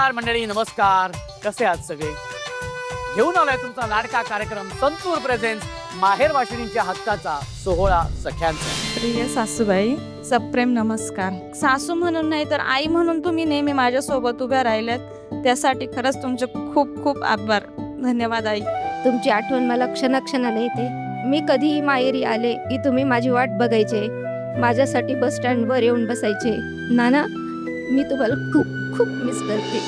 मंडळी नमस्कार, कसे आहात सगळे? घेऊन आलाय तुमचा लाडका कार्यक्रम संतूर प्रेझेंट्स माहेर वाशिणींच्या हक्काचा सोहळा सख्यांचा. प्रिय सासूबाई, सप्रेम नमस्कार. सासू म्हणून नाही तर आई म्हणून तुम्ही नेहमी माझ्या सोबत उभ्या राहिल्यात, त्यासाठी खरंच तुमचे खूप खूप आभार. धन्यवाद आई. तुमची आठवण मला क्षणाक्षणाला येते. मी कधीही माहेरी आले की तुम्ही माझी वाट बघायचे, माझ्यासाठी बस स्टँडवर येऊन बसायचे. नाना, मी तुम्हाला खूप खूप मिस करते.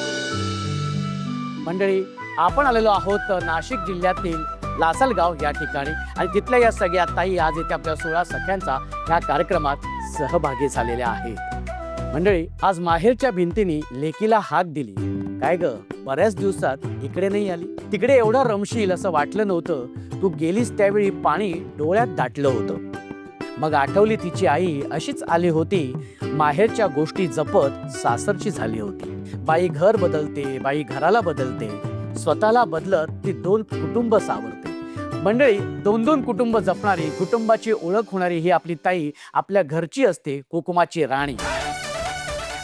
मंडळी, आपण आलेलो आहोत नाशिक जिल्ह्यातील लासलगाव या ठिकाणी आणि तिथल्या या सगळ्या ताई आज इथे आपल्या सोहळा सख्यांचा ह्या कार्यक्रमात सहभागी झालेल्या आहेत. मंडळी, आज माहेरच्या भिंतीने लेकीला हाक दिली. काय ग, बऱ्याच दिवसात इकडे नाही आली? तिकडे एवढं रमशील असं वाटलं नव्हतं. तू गेलीस त्यावेळी पाणी डोळ्यात दाटलं होतं. मग आठवली तिची आई अशीच आली होती, माहेरच्या गोष्टी जपत सासरची झाली होती. बाई घर बदलते, बाई घराला बदलते, स्वतःला बदलत ती दोन कुटुंब सावरते. मंडळी, दोन दोन कुटुंब जपणारी, कुटुंबाची ओळख होणारी ही आपली ताई आपल्या घरची असते, कुकुमाची राणी.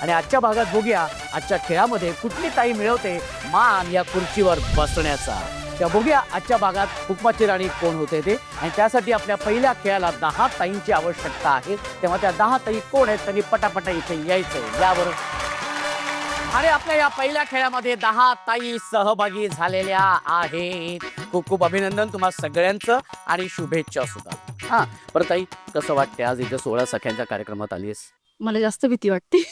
आणि आजच्या भागात बघूया आजच्या खेळामध्ये कुठली ताई मिळवते मान या खुर्चीवर बसण्याचा. त्या बघूया आजच्या भागात हुकमाची राणी कोण होते ते. आणि त्यासाठी आपल्या पहिल्या खेळाला 10 ताईंची आवश्यकता आहे. तेव्हा त्या 10 ताई कोण आहेत त्यांनी पटापटा इथे यायचं यावर. आणि आपल्या या पहिल्या खेळामध्ये 10 ताई सहभागी झालेल्या आहेत. खूप खूप अभिनंदन तुम्हा सगळ्यांचं आणि शुभेच्छा सुद्धा. हा, बरं ताई, कसं वाटते आज इथे सोहळा सख्यांच्या कार्यक्रमात आलीस? मला जास्त भीती वाटते.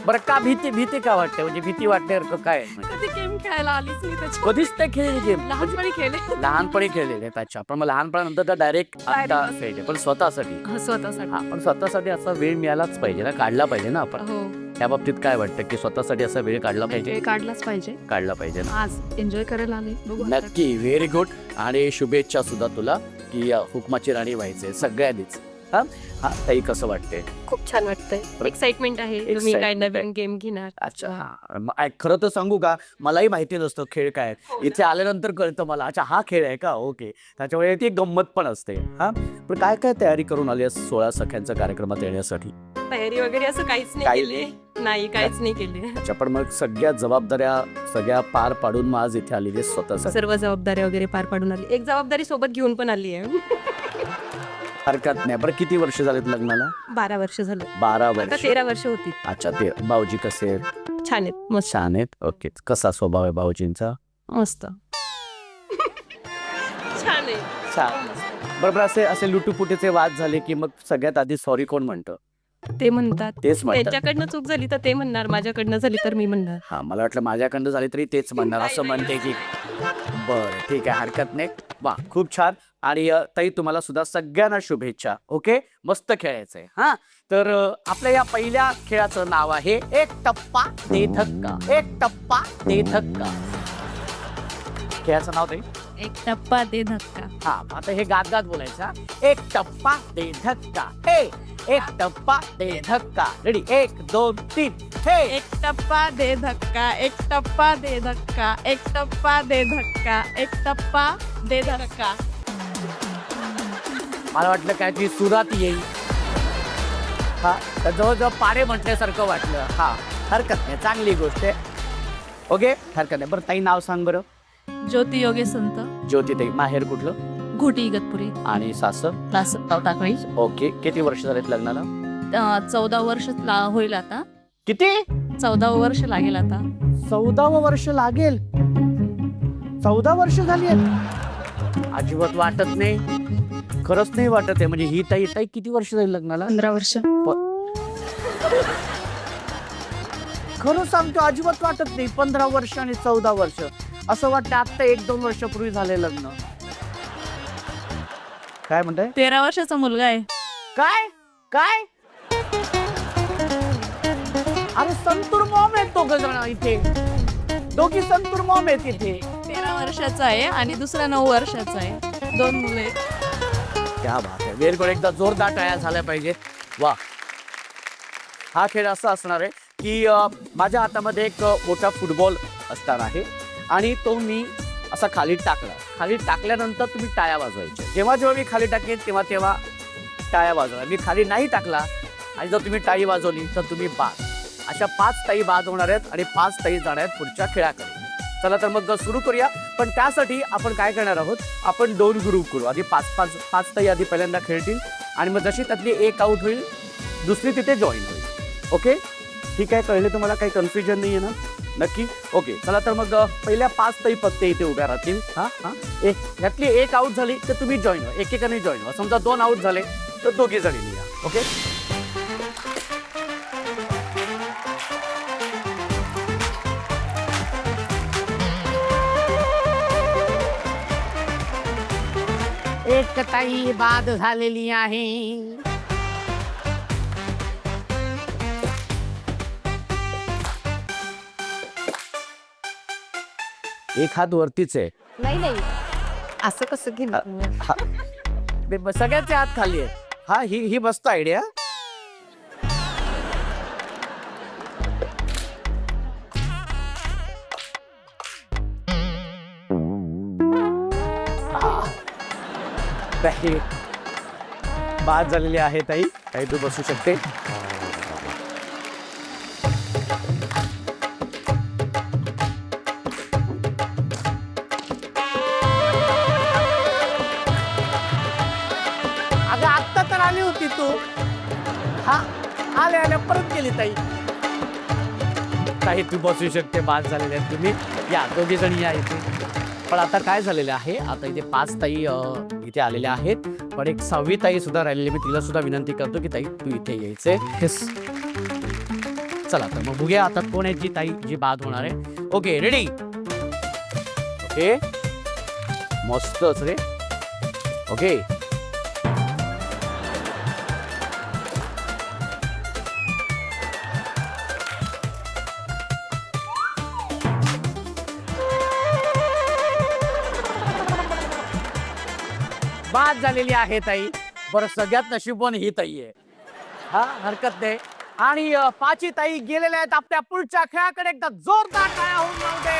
बरं, का भीती का वाटते? म्हणजे भीती वाटण्यासारखं काय? कधी गेम खेळायला आलीच नाही त्याची. कधीच ते खेळले गेम? लहानपणी खेळले. लहानपणी खेळलेले. अच्छा, पण मग लहानपणानंतर तर डायरेक्ट आता खेळले, पण स्वतःसाठी. स्वतःसाठी. हा, पण स्वतःसाठी असा वेळ मिळालाच पाहिजे ना, काढला पाहिजे ना आपण. हो, त्या बाबतीत काय वाटतं की स्वतःसाठी असा वेळ काढला पाहिजे? काढलाच पाहिजे. काढला पाहिजे ना. आज एन्जॉय करायला आले. बघू आता. नक्की, व्हेरी गुड. आणि शुभेच्छा सुद्धा तुला की हुकमाची राणी व्हायचे सगळ्यांनीच. हा हा, ताई कसं वाटते? खूप छान वाटतंय. एक्साइटमेंट आहे. तुम्ही काय नवीन गेम घेणार. अच्छा, खरं तर सांगू का, मलाही माहिती नसतं खेळ काय. इथे आल्यानंतर कळतं मला, अच्छा हा खेळ आहे का. ओके, त्याच्यामुळे ती गंमत पण असते. हा, पण काय काय तयारी करून आली सोहळा सख्यांच्या कार्यक्रमात येण्यासाठी? तयारी वगैरे असं काहीच नाही केली. नाही, काहीच नाही केली. अच्छा, पण मग सगळ्या जबाबदाऱ्या सगळ्या पार पाडून मग आज इथे आलेली स्वतः? सर्व जबाबदाऱ्या वगैरे पार पाडून आली. एक जबाबदारी सोबत घेऊन पण आली आहे. हरकत नाही. बरं, किती वर्ष झालेत लग्नाला? 12 वर्ष झालं. 12 आता वर्ष. 13 वर्ष होती. अच्छा, ते भाऊजी कसे आहेत? छान आहेत. मस्त छान आहेत. ओके, कसा स्वभाव आहे भाऊजींचा? मस्त छान आहे. छान. बरोबर. असे असे लुटूपुटीचे वाद झाले की मग सगळ्यात आधी सॉरी कोण म्हणतं? ते म्हणतात. तेच म्हणतात. त्यांच्याकडनं चूक झाली तर ते म्हणणार, माझ्याकडनं झाली तर मी म्हणणार. हा, मला वाटलं माझ्याकडनं झाली तरी तेच म्हणणार असं म्हणते की. बरं, ठीक आहे, हरकत नाही. वा, खूप छान. आणि ताई, तुम्हाला सुद्धा सगळ्यांना शुभेच्छा. ओके, मस्त खेळायचंय. हा, तर आपल्या या पहिल्या खेळाचं नाव आहे एक टप्पा दे धक्का. एक टप्पा दे धक्का. खेळाचं नाव ते एक टप्पा दे धक्का. हा, आता हे गात गात बोलायचा. एक टप्पा दे धक्का. हे, एक टप्पा दे धक्का. रेडी, 1 2 3. हे, एक टप्पा दे धक्का. एक टप्पा दे धक्का. एक टप्पा दे धक्का. एक टप्पा दे धक्का. मला वाटलं काय ती सुरात येईल. हा, तर जवळजवळ पारे म्हटल्यासारखं वाटलं. हा, हरकत नाही, चांगली गोष्ट आहे. ओके, हरकत नाही. बरं ताई, नाव सांग बरं. ज्योती योगेश संत, ज्योती ताई, माहेर कुठलं? घोटी इगतपुरी, आणि सासर? टाकळी. ओके, किती वर्ष झालेत लग्नाला? 14 वर्ष होईल आता. किती? 14 वर्ष लागेल आता. 14वं वर्ष लागेल. 14 वर्ष झाली आहेत? अजिबात वाटत नाही, खरंच नाही वाटत आहे. म्हणजे ही ताई किती वर्ष झाली लग्नाला? 15 वर्ष. खरं सांगतो, अजिबात वाटत नाही. 15 वर्ष आणि 14 वर्ष असं वाटतं आता 1-2 वर्षापूर्वी झाले लग्न. काय म्हणताय? 13 वर्षाचा मुलगा आहे. काय काय? अरे, संतूर मॉम आहेत दोघ जण इथे. दोघी संतूर मॉम आहेत इथे. 13 वर्षाचा आहे आणि दुसरा 9 वर्षाचा आहे. 2 मुले. क्या बात आहे. वेर गुड. एकदा जोरदार टाळ्या झाल्या पाहिजे. वा. हा खेळ असा असणार आहे की माझ्या हातामध्ये एक मोठा फुटबॉल असणार आहे आणि तो मी असा खाली टाकला. खाली टाकल्यानंतर तुम्ही टाळ्या वाजवायच्या. जेव्हा जेव्हा मी खाली टाकेन तेव्हा तेव्हा टाळ्या वाजवा. मी खाली नाही टाकला आणि जर तुम्ही टाळी वाजवली तर तुम्ही बाद. अशा 5 ताई बाद होणार आहेत आणि 5 ताई जाणार आहेत पुढच्या खेळाकडे. चला तर मग सुरू करूया. पण त्यासाठी आपण काय करणार आहोत, आपण 2 ग्रुप करू. आधी 5 ताई आधी पहिल्यांदा खेळतील आणि मग जशी त्यातली एक आउट होईल दुसरी तिथे जॉईन होईल. ओके, ठीक आहे, कळले तुम्हाला? काही कन्फ्युजन नाही आहे ना? नक्की. ओके, चला तर मग पहिल्या 5 ताई फक्त इथे उभ्या राहतील. यातली एक आउट झाली तर तुम्ही जॉईन व्हा, एकेकाने जॉईन व्हा. समजा 2 आउट झाले तर दोघी जणी या. ओके, एक ताई बाद झालेली आहे. एक हात वरतीच आहे. नाही असं कसं केलं? सगळ्यांचे हात खाली आहे. हा, ही मस्त आयडिया. बाद झालेली आहे ताई. ताई तू बसू शकते. अगं आत्ता तर आली होती तू. हा, आल्या परत गेली ताई. ताई तू बसू शकते. बाद झालेले आहेत तुम्ही. या दोघी जणी या इथे. पण आता काय झालेलं आहे, आता इथे 5 ताई इथे आलेल्या आहेत, पण एक 6वी ताई सुद्धा राहिलेली. मी तिला सुद्धा विनंती करतो की ताई तू इथे यायचंय. चला तर मग बघूया आता कोण आहे जी ताई जी बाद होणार आहे. Okay, ready? ओके, मस्तच रे. ओके, बाद झालेली आहे ताई. बरं, सगळ्यात नशीबवान ही ताई आहे. हा, हरकत नाही. आणि 5 ताई गेलेल्या आहेत आपल्या पुढच्या खेळाकडे. एकदा जोरदार टाळ्या होऊन जाऊ दे.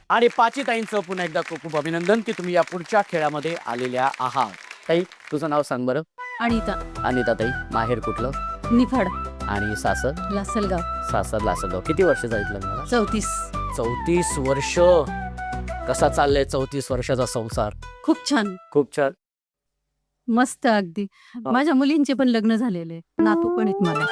आणि 5 ताईंचं पुन्हा एकदा खूप खूप अभिनंदन की तुम्ही या पुढच्या खेळामध्ये आलेल्या आहात. ताई तुझं नाव सांग बरं. अनिता. अनिता ताई, माहेर कुठलं? निफाड. आणि सासर? लासलगाव. सासर लासलगाव. किती वर्ष जाईल लग्नाला? 34. 34 वर्ष. कसा चाललाय 34 वर्षाचा संसार? खूप छान, खूप छान, मस्त अगदी. माझ्या मुलींचे पण लग्न झालेले, नातू पण आहेत मला.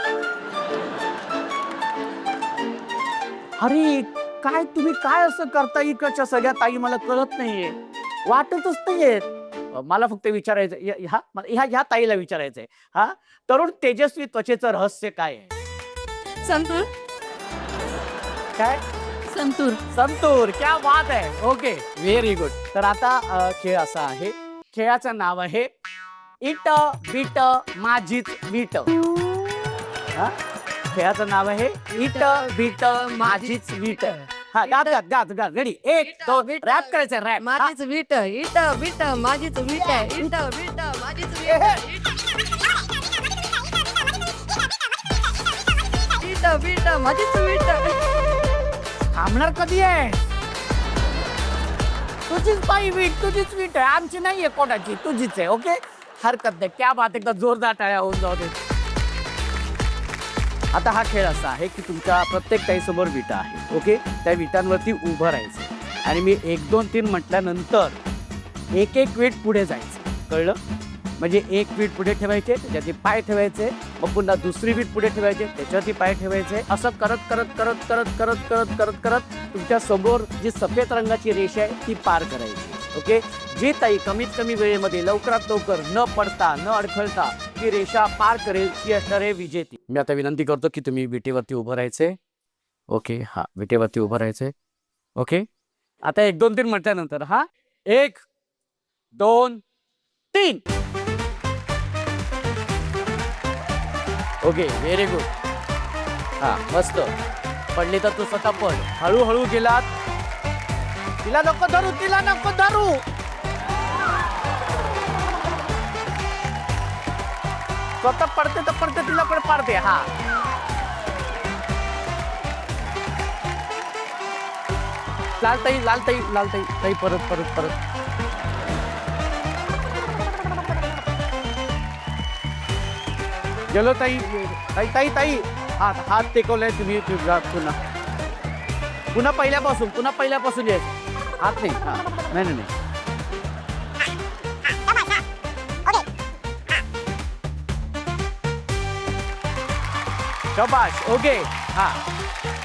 अरे काय तुम्ही काय असं करता इकडच्या सगळ्या ताई? मला कळत नाहीये, वाटतच नाहीये. मला फक्त विचारायचं ह्या ताईला विचारायचंय. हा, तरुण तेजस्वी त्वचेचं रहस्य काय आहे? संतूर. काय? संतूर. संतूर. क्या बात आहे. Okay, very good. तर आता खेळ असा आहे, खेळाचं नाव आहे इट बीट माझीच वीट. हा, खेळाचं नाव आहे इट बीट माझीच वीट. हा, गात रेडी. 1 2 रॅप करायचं. रॅप. माझीच वीट, इट बीट माझीच वीट, इट बीट माझीच वीट, इट बीट माझीच वीट. थांबणार कधी आहे? तुझीच बाई वीट, तुझीच वीट आहे, आमची नाहीये कोणाची, तुझीच आहे. ओके, हरकत नाही. क्या बात. एकदा जोरदार टाळ्या होऊन जाऊ दे. आता हा खेळ असा आहे की तुमच्या प्रत्येक ताईसमोर विटा आहे. ओके, त्या विटांवरती उभं राहायचं आणि मी 1 2 3 म्हटल्यानंतर एक वीट पुढे जायचं. कळलं? म्हणजे 1 वीट पुढे ठेवायचे, त्याच्यावरती पाय ठेवायचे, मग पुन्हा दुसरी वीट पुढे ठेवायचे, त्याच्यावरती पाय ठेवायचे. असं करत करत करत करत करत करत करत करत तुमच्या समोर जी सफेद रंगाची रेषा आहे ती पार करायची. ओके, जी ताई कमीत कमी वेळेमध्ये लवकरात लवकर न पडता न अडखळता ती रेषा पार करेल ती असणार आहे विजेती. मी आता विनंती करतो की तुम्ही विटेवरती उभं राहायचे. ओके, हा, विटेवरती उभं राहायचे. ओके, आता 1 2 3 म्हटल्यानंतर हा 1 2 3. Okay, very good. हा, मस्त. पडली तर तू स्वतः पड. हळूहळू गेलात. तिला नको धरू, तिला नको धरू. स्वतः पडते तर पडते, तिला पण पाडते. हा, लालताई लालताई लालताई ताई परत परत परत. गेलो ताई ताई ताई ताई हात हात टेकवलाय तुम्ही पुन्हा पुन्हा पहिल्यापासून ये हात नाही हा नाही नाही शाबाश ओके हा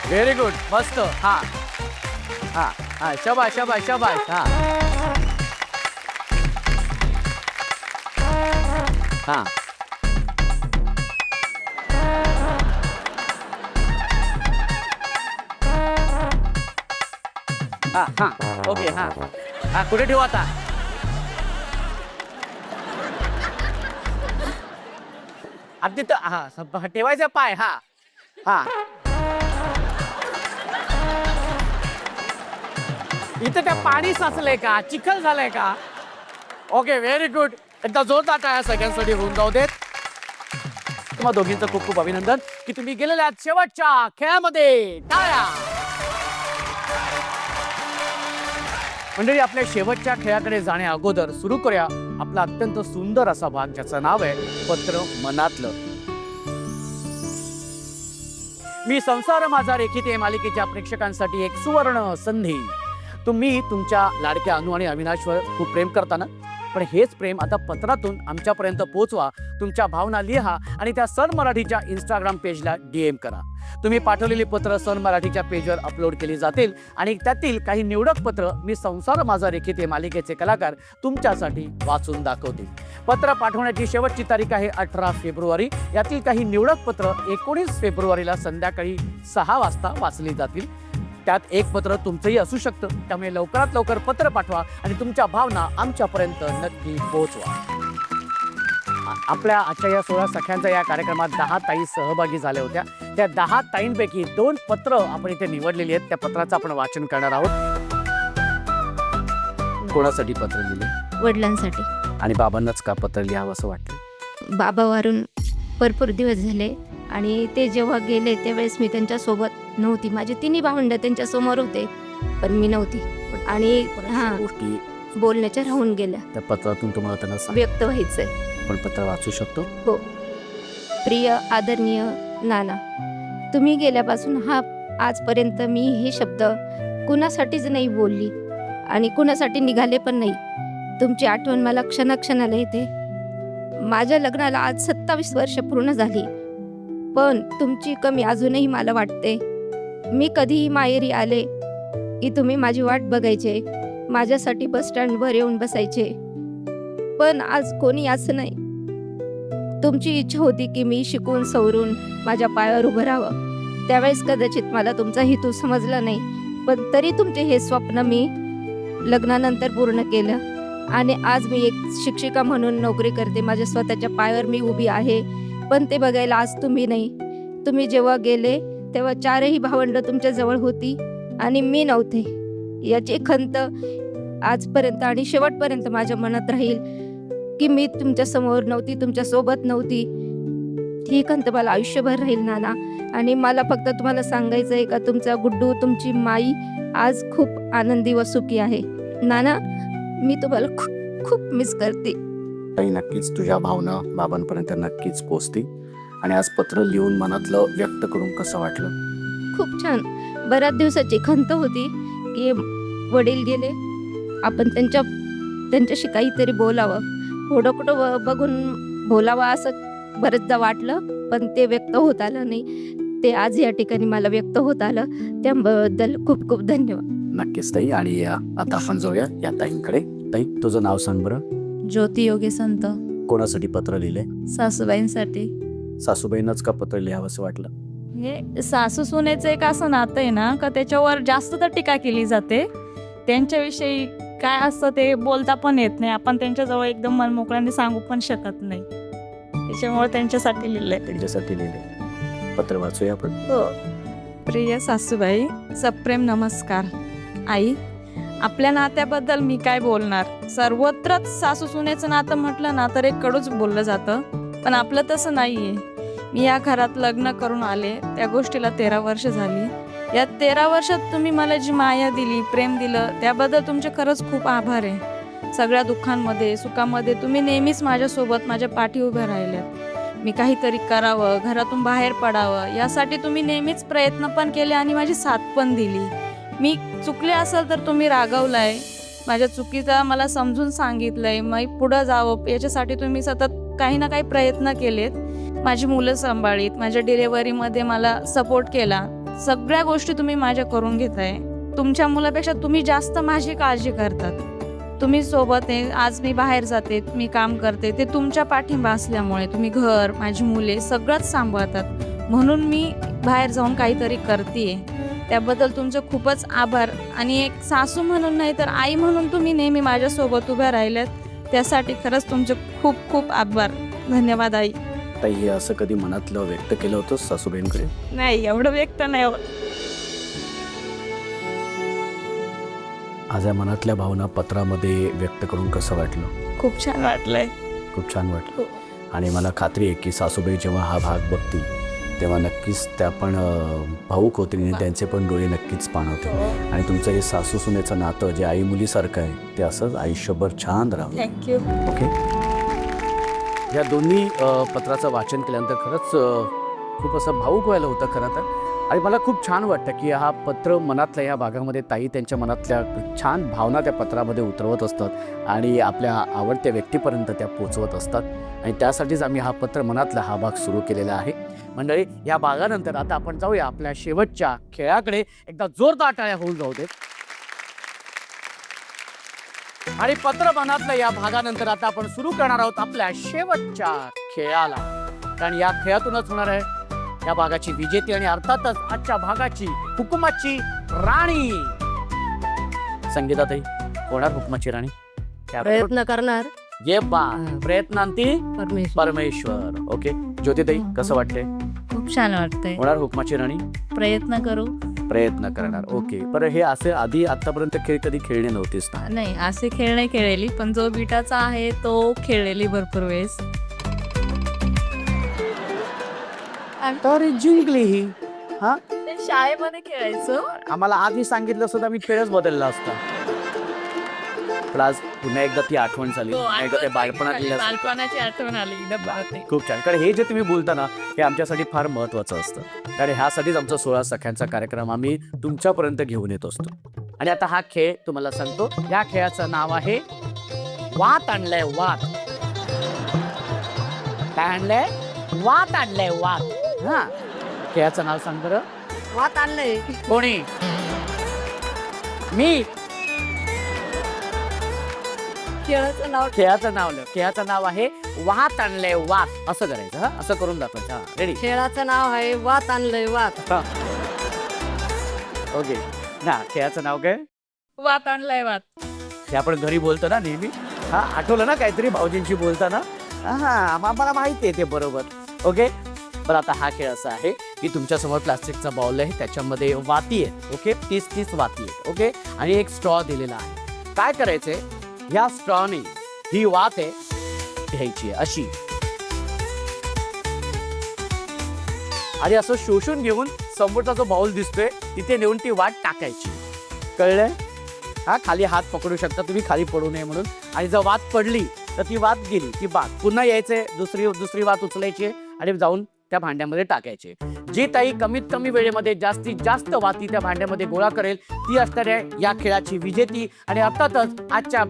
व्हेरी गुड मस्त हा हा हा शाबाश शाबाश शाबाश हा हा हा हा ओके हा हा कुठे ठेवू आता अगदी तर हा ठेवायचा पाय हा हा इथं त्या पाणी साचलंय का चिखल झालंय का ओके व्हेरी गुड एकदा जोरदार टाळ्या सगळ्यांसाठी होऊन जाऊ देत तुम्हा दोघींचं खूप खूप अभिनंदन की तुम्ही गेलेल्या शेवटच्या खेळामध्ये टाळ्या मंडळी आपल्या शेवटच्या खेळाकडे जाण्या अगोदर सुरू करूया आपला अत्यंत सुंदर असा भाग ज्याचं नाव आहे पत्र मनातलं मी संसार माझा रेखित या मालिकेच्या प्रेक्षकांसाठी एक सुवर्ण संधी तुम्ही तुमच्या लाडक्या अनु आणि अविनाशवर खूप प्रेम करता ना पण हेच प्रेम आता पत्रातून आमच्यापर्यंत पोहोचवा तुमच्या भावना लिहा आणि त्या सन मराठीच्या इंस्टाग्राम पेजला DM करा तुम्ही पाठवलेली पत्र सन मराठीच्या पेजवर अपलोड केली जातील आणि त्यातील काही निवडक पत्र मी संसार माझा रेखित या मालिकेचे कलाकार तुमच्यासाठी वाचून दाखवतील पत्र पाठवण्याची शेवटची तारीख आहे 18 फेब्रुवारी यातील काही निवडक पत्र 19 फेब्रुवारीला संध्याकाळी 6 वाजता वाचली जातील त्यात एक पत्र तुमचंही असू शकतं त्यामुळे लवकरात लवकर पत्र पाठवा आणि तुमच्या भावना आमच्यापर्यंत नक्की पोहोचवा आपल्या आजच्या या 16 सख्यांच्या या कार्यक्रमात 10 ताई सहभागी झाल्या होत्या त्या 10 ताईंपैकी 2 पत्र आपण इथे निवडलेली आहेत त्या पत्राचं आपण वाचन करणार आहोत कोणासाठी पत्र लिहिले वडिलांसाठी आणि बाबांनाच का पत्र लिहावं असं वाटलं बाबा वारून भरपूर दिवस झाले आणि ते जेव्हा गेले त्यावेळेस मी त्यांच्यासोबत नव्हती माझे तिन्ही भावंड त्यांच्या समोर होते पण मी नव्हती आणि हां गोष्टी बोलण्याच्या राहून गेल्या त्या पत्रातून तुम्हाला त्यांना व्यक्त व्हायचंय आपण पत्र वाचू शकतो हो प्रिय आदरणीय नाना तुम्ही गेल्यापासून आजपर्यंत मी हे शब्द कुणासाठीच नाही बोलली आणि कुणासाठी निघाले पण नाही तुमची आठवण मला क्षणाक्षणाला येते माझ्या लग्नाला आज 27 वर्ष पूर्ण झाली पण तुमची कमी अजूनही मला वाटते मी कधीही माहेरी आले की तुम्ही माझी वाट बघायचे माझ्यासाठी बस स्टँडवर येऊन बसायचे पण आज कोणी असं नाही तुमची इच्छा होती की मी शिकून सवरून माझ्या पायावर उभं राहावं त्यावेळेस कदाचित मला तुमचा हेतू समजला नाही पण तरी तुमचे हे स्वप्न मी लग्नानंतर पूर्ण केलं आणि आज मी एक शिक्षिका म्हणून नोकरी करते माझ्या स्वतःच्या पायावर मी उभी आहे पण ते बघायला आज तुम्ही नाही तुम्ही जेव्हा गेले तेव्हा 4ही भावंड तुमच्या जवळ होती आणि मी नव्हते याची खंत आजपर्यंत आणि शेवटपर्यंत माझ्या मनात राहील की मी तुमच्या समोर नव्हती तुमच्या सोबत नव्हती ही खंत मला आयुष्यभर राहील नाना आणि मला फक्त तुम्हाला सांगायचं आहे का तुमचा गुड्डू तुमची माई आज खूप आनंदी व सुखी आहे नाना मी तुम्हाला खूप खूप मिस करते काही नक्कीच तुझ्या भावना बाबांपर्यंत नक्कीच पोहोचतील आणि आज पत्र लिहून मनातलं व्यक्त करून कसं वाटलं खूप छान बऱ्याच दिवसाची खंत होती की वडील गेले आपण त्यांच्याशी काहीतरी बोलावं फोटो बघून बोलावं असं बरेचदा वाटलं पण ते व्यक्त होत आलं नाही ते आज या ठिकाणी मला व्यक्त होत आलं त्याबद्दल खूप खूप धन्यवाद नक्कीच ताई आणि आता आपण जाऊया या ताईंकडे ताई तुझं नाव सांग बरं ज्योती योगी संत कोणासाठी पत्र लिहिले सासूबाईंसाठी सासूबाईंनाच का पत्र लिहावं असं वाटलं हे सासू सुनेचं एक असं नातं आहे ना का त्याच्यावर जास्त तर टीका केली जाते त्यांच्याविषयी काय असतं ते बोलता पण येत नाही आपण त्यांच्याजवळ एकदम मनमोकळ्याने सांगू पण शकत नाही त्याच्यामुळे त्यांच्यासाठी लिहिलंय त्यांच्यासाठी लिहिले पत्र वाचूया आपण हो प्रिय सासूबाई सप्रेम नमस्कार आई आपल्या नात्याबद्दल मी काय बोलणार सर्वत्रच सासू सुनेचं नातं म्हटलं ना तर एक कडूच बोललं जातं पण आपलं तसं नाहीये मी या घरात लग्न करून आले त्या गोष्टीला 13 वर्ष झाली या 13 वर्षात तुम्ही मला जी माया दिली प्रेम दिलं त्याबद्दल तुमचे खरंच खूप आभार आहे सगळ्या दुःखांमध्ये सुखामध्ये तुम्ही नेहमीच माझ्यासोबत माझ्या पाठी उभ्या राहिल्यात मी काहीतरी करावं, घरातून बाहेर पडावं, यासाठी तुम्ही नेहमीच प्रयत्न पण केले आणि माझी साथ पण दिली. मी चुकले असेल तर तुम्ही रागवलाय, माझ्या चुकीचा मला समजून सांगितलंय, मग पुढं जावं याच्यासाठी तुम्ही सतत काही ना काही प्रयत्न केलेत. माझी मुलं सांभाळीत, माझ्या डिलेव्हरीमध्ये मला सपोर्ट केला, सगळ्या गोष्टी तुम्ही माझ्या करून घेताय. तुमच्या मुलापेक्षा तुम्ही जास्त माझी काळजी करतात. तुम्ही सोबत आहे, आज मी बाहेर जाते, मी काम करते, ते तुमच्या पाठिंबा असल्यामुळे तुम्ही घर, माझी मुले सगळंच सांभाळतात, म्हणून मी बाहेर जाऊन काहीतरी करते. त्याबद्दल तुमचं खूपच आभार. आणि एक सासू म्हणून नाही तर आई म्हणून तुम्ही नेहमी माझ्यासोबत उभ्या राहिल्यात, त्यासाठी खरंच तुमचे खूप खूप आभार. धन्यवाद आई. ताई, हे असं कधी मनातलं व्यक्त केलं होतं सासूबाईंकडे? नाही, एवढं व्यक्त नाही होत. आज या मनातल्या भावना पत्रामध्ये व्यक्त करून कसं वाटलं? खूप छान वाटलंय. खूप छान वाटलं. हो. आणि मला खात्री आहे की सासूबाई जेव्हा हा भाग बघतील तेव्हा नक्कीच त्या पण भाऊक होतील आणि त्यांचे पण डोळे नक्कीच पाणवतील. आणि तुमचं हे सासू सुनेचं नातं जे आई मुलीसारखं आहे ते असंच आयुष्यभर छान राहतं. थँक्यू. ओके. या दोन्ही पत्राचं वाचन केल्यानंतर खरंच खूप असं भावूक व्हायला होतं खरं तर. आणि मला खूप छान वाटतं की हा पत्र मनातल्या या भागामध्ये ताई त्यांच्या मनातल्या छान भावना त्या पत्रामध्ये उतरवत असतात आणि आपल्या आवडत्या व्यक्तीपर्यंत त्या पोचवत असतात. आणि त्यासाठीच आम्ही हा पत्र मनातला हा भाग सुरू केलेला आहे. मंडळी, या भागानंतर आता आपण जाऊया आपल्या शेवटच्या खेळाकडे. एकदा जोरदार टाळ्या होऊन जाऊ देत. आणि पत्र मनातल्या या भागानंतर आता आपण सुरू करणार आहोत आपल्या शेवटच्या खेळाला. कारण या खेळातूनच होणार आहे या भागाची विजेती आणि अर्थातच आजच्या भागाची हुकुमाची राणी. संगीताताई, होणार हुकुमाची राणी? प्रयत्न करणार ये बा, प्रयत्नांती परमेश्वर. परमेश्वर. ओके. ज्योतिताई, कसं वाटतंय? खूप छान वाटतंय. होणार हुकुमाची राणी? प्रयत्न करू. प्रयत्न करणार. ओके. बरं, हे असे आधी आतापर्यंत खेळ कधी खेळले नव्हतेस ना? नाही, असे खेळ नाही खेळलेली, पण जो बिटाचा आहे तो खेळलेली भरपूर वेळेस. तर जिंकली ही. हा, शाळेमध्ये खेळायचो. आम्हाला आधी सांगितलं सुद्धा मी खेळच बदलला असता. पण आज पुन्हा एकदा ती आठवण झाली, एकदा ते बालपणातली. बालपणाची आठवण आली. खूप छान. कारण हे जे तुम्ही बोलता ना, हे आमच्यासाठी फार महत्त्वाचं असतं. कारण ह्यासाठीच आमचा 16 सख्यांचा कार्यक्रम आम्ही तुमच्यापर्यंत घेऊन येत असतो. आणि आता हा खेळ तुम्हाला सांगतो. या खेळाचं नाव आहे वात आणलंय वात. काय आणलंय? वात आणलंय वात. हा, खेळाचं नाव सांग बरं. वात आणलंय. कोणी? मी. खेळाचं नाव आहे वात आणलंय वात. असं करायचं. हा, असं करून दाखवायचं. हा, रेडी? खेळाचं नाव आहे वात आणलंय वात. ओके. ना, खेळाचं नाव काय? वात आणलाय वात. हे आपण घरी बोलतो ना नेहमी. हा, आठवलं ना काहीतरी भाऊजींशी बोलताना? हा, आम्हाला माहिती आहे ते बरोबर. ओके. पण आता हा खेळ असा आहे की तुमच्यासमोर प्लास्टिकचा बॉल आहे, त्याच्यामध्ये वाती आहे. ओके. 30 वाती आहे. ओके. आणि एक स्ट्रॉ दिलेला आहे. काय करायचंय? ह्या स्ट्रॉने ही वात आहे घ्यायची आहे अशी, आणि असं शोषून घेऊन समोरचा जो बाउल दिसतोय तिथे नेऊन ती वाट टाकायची. कळलंय? हा, खाली हात पकडू शकता तुम्ही, खाली पडू नये म्हणून. आणि जर वात पडली तर ती वात गेली की बाद. पुन्हा यायचंय, दुसरी वात उचलायची आणि जाऊन त्या भांड्यामध्ये टाकायचे. जी ताई कमीत कमी वेळेमध्ये जास्तीत जास्त वाती त्या भांड्यामध्ये गोळा करेल ती असणार आहे या खेळाची विजेती. आणि अर्थातच आजच्या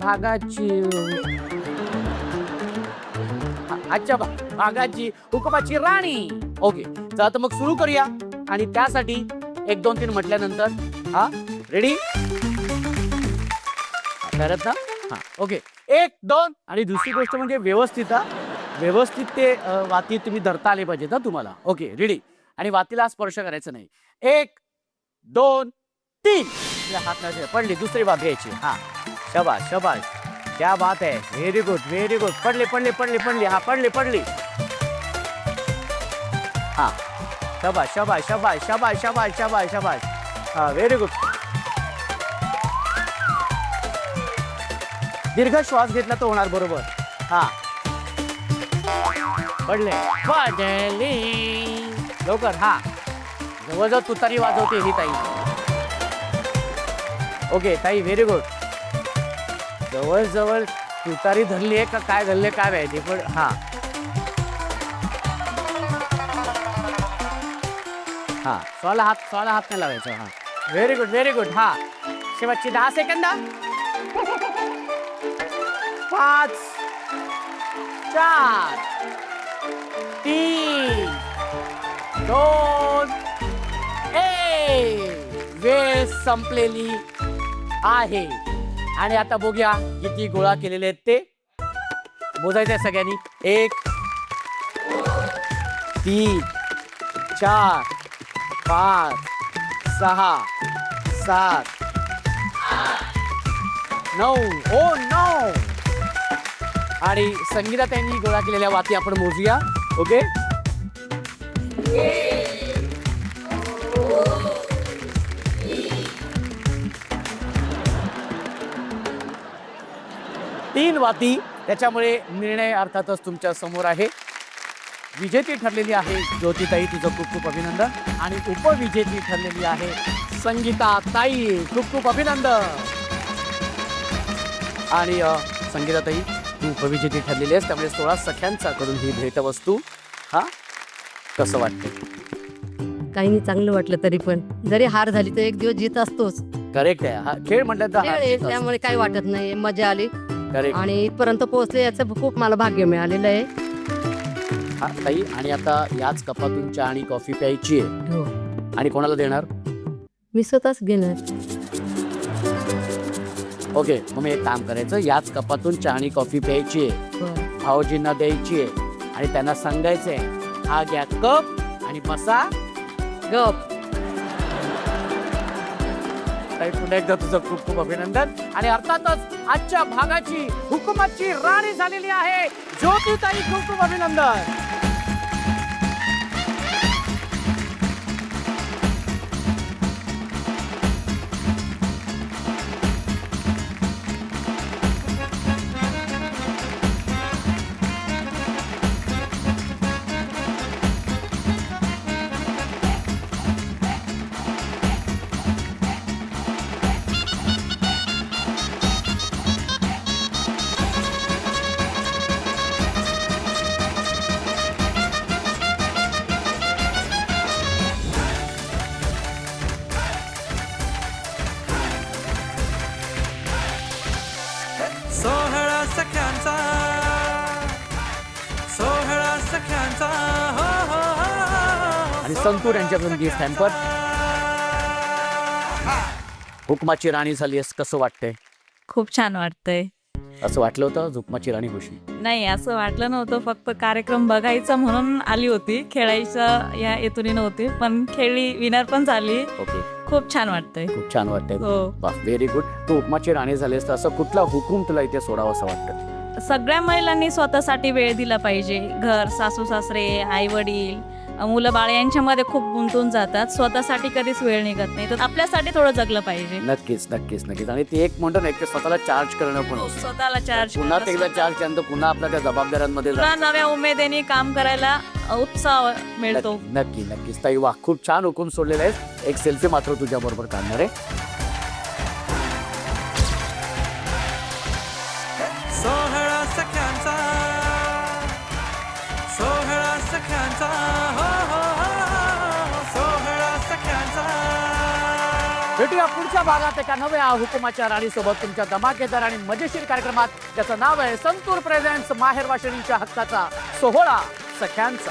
भागाची हुकुमाची राणी. ओके. चला तर मग सुरू करूया. आणि त्यासाठी 1 2 3 म्हटल्यानंतर हा, रेडी? करत ना? हा, ओके. 1 2. आणि दुसरी गोष्ट म्हणजे व्यवस्थित ते वाती तुम्ही धरता आले पाहिजेत ना तुम्हाला. Okay, ready? आणि वातीला स्पर्श करायचा नाही. 1 2 3. हात नाही पडली, दुसरी वात घ्यायची. हा, शाबाश शाबाश, क्या बात आहे. Very good very good. पडली. हा, पडली. हा, शाबाश. हा, व्हेरी गुड. दीर्घ श्वास घेतला तर होणार बरोबर. हा, पडली. लवकर. हा, जवळजवळ तुतारी वाजवते ही ताई. ओके ताई, व्हेरी गुड. जवळ तुतारी धरली आहे का काय धरले काय माहिती, पण हा, हा सोळा हात नाही लावायचं. हा व्हेरी गुड. हा शेवटची 10 सेकंद. 5 4 3 2 1 वेळ संपलेली आहे. आणि आता बघूया किती गोळा केलेले आहेत ते मोजायचे सगळ्यांनी. 1 3 4 5 6 7 9. Oh no. आणि संगीता त्यांनी गोळा केलेल्या वाती आपण मोजूया. ओके. तीन वाती. त्याच्यामुळे निर्णय अर्थातच तुमच्या समोर आहे. विजेती ठरलेली आहे ज्योतिताई, तुझं खूप खूप अभिनंदन. आणि उपविजेती ठरलेली आहे संगीता ताई, खूप खूप अभिनंदन. आणि संगीताताई तू उपविजेती ठरलेली आहेस, त्यामुळे 16 सख्यांचा करून ही भेटवस्तू. हा कसं वाटतं? काही नाही, चांगलं वाटलं. तरी पण जरी हार झाली तर एक दिवस जीत असतोच. करेक्ट आहे. हा खेळ म्हटलं तर खेळ आहे, त्यामुळे काही वाटत नाही, मजा आली. करेक्ट. आणि इथपर्यंत पोहोचले याचं खूप मला भाग्य मिळालेलं आहे. हा ताई. आणि आता याच कपातून चहा आणि कॉफी प्यायची आहे. हो, आणि कोणाला देणार? मी स्वतःच घेणार. ओके, मग मी एक काम करायचं, याच कपातून चहा आणि कॉफी प्यायची आहे, बरं. भाऊजींना द्यायची आहे आणि त्यांना सांगायचंय हा घ्या कप आणि बसा गप. ताई पुन्हा एकदा तुझं खूप खूप अभिनंदन. आणि अर्थातच आजच्या भागाची हुकुमाची राणी झालेली आहे ज्योतिताई, खूप खूप अभिनंदन. सोहळा सख्यांचा, सोहळा सख्यांचा, हो हो हो. आणि संतूर यांच्याकडून गिफ्ट हॅम्पर. हुकमाची राणी झाली आहेस, कसं वाटतंय? खूप छान वाटतंय. असं वाटलं होतं हुकमाची राणी होशी? नाही, असं वाटलं नव्हतं. फक्त कार्यक्रम बघायचा म्हणून आली होती, खेळायचं या हेतूने नव्हती. पण खेळली, विनर पण झाली. ओके, खूप छान वाटतंय. खूप छान वाटतंय. हो. Very good. तू हुकमाची राणी झालीस, तर असं कुठला हुकूम तुला इथे सोडावं असं वाटतं? सगळ्या महिलांनी स्वतःसाठी वेळ दिला पाहिजे. घर, सासू सासरे, आई वडील, मुलं बाळ यांच्यामध्ये खूप गुंतून जातात. स्वतःसाठी कधीच वेळ निघत नाही. तर आपल्यासाठी थोडं जगलं पाहिजे. नक्कीच नक्कीच नक्कीच. आणि ते एक म्हणतो ना, एक ते स्वतःला चार्ज करणं पण असतं. स्वतःला चार्ज पुन्हा ते एकदा चार्ज केल्यानंतर पुन्हा आपल्या त्या जबाबदाऱ्यांमध्ये पुन्हा नव्या उमेदीने काम करायला उत्साह मिळतो. नक्की नक्कीच. ताई वा, खूप छान हुकूम सोडलेला आहे. एक सेल्फी मात्र तुझ्या बरोबर काढणार आहे. सोहळा सख्यांचा, सोहळा सख्यांचा, हो हो हो. सोहळा सख्यांचा. भेटूया पुढच्या भागात एका नव्या हुकुमाच्या राणीसोबत तुमच्या धमाकेदार आणि मजेशीर कार्यक्रमात, ज्याचं नाव आहे संतूर प्रेझेंट्स माहेर वाशिणीच्या हक्काचा सोहळा सख्यांचा.